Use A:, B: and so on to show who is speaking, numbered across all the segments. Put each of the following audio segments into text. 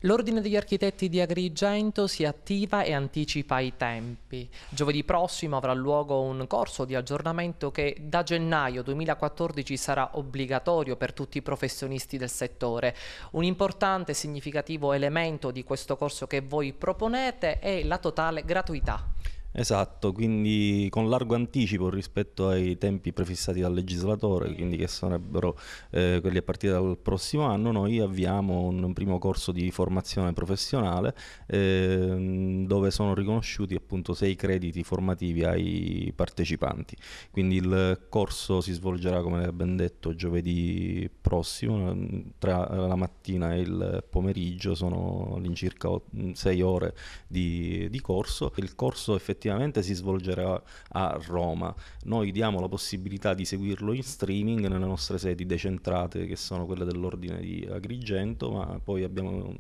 A: L'Ordine degli Architetti di Agrigento si attiva e anticipa i tempi. Giovedì prossimo avrà luogo un corso di aggiornamento che da gennaio 2014 sarà obbligatorio per tutti i professionisti del settore. Un importante e significativo elemento di questo corso che voi proponete è la totale gratuità.
B: Esatto, quindi con largo anticipo rispetto ai tempi prefissati dal legislatore, quindi che sarebbero quelli a partire dal prossimo anno, noi avviamo un primo corso di formazione professionale dove sono riconosciuti appunto 6 crediti formativi ai partecipanti. Quindi il corso si svolgerà, come abbiamo detto, giovedì prossimo, tra la mattina e il pomeriggio, sono all'incirca 6 ore di corso. Il corso effettivamente si svolgerà a Roma. Noi diamo la possibilità di seguirlo in streaming nelle nostre sedi decentrate, che sono quelle dell'Ordine di Agrigento, ma poi abbiamo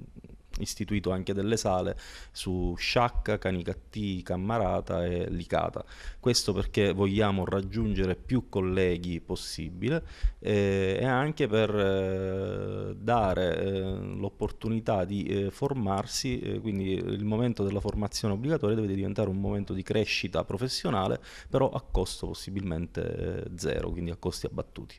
B: istituito anche delle sale su Sciacca, Canicattì, Cammarata e Licata. Questo perché vogliamo raggiungere più colleghi possibile e anche per dare l'opportunità di formarsi, quindi il momento della formazione obbligatoria deve diventare un momento di crescita professionale, però a costo possibilmente zero, quindi a costi abbattuti.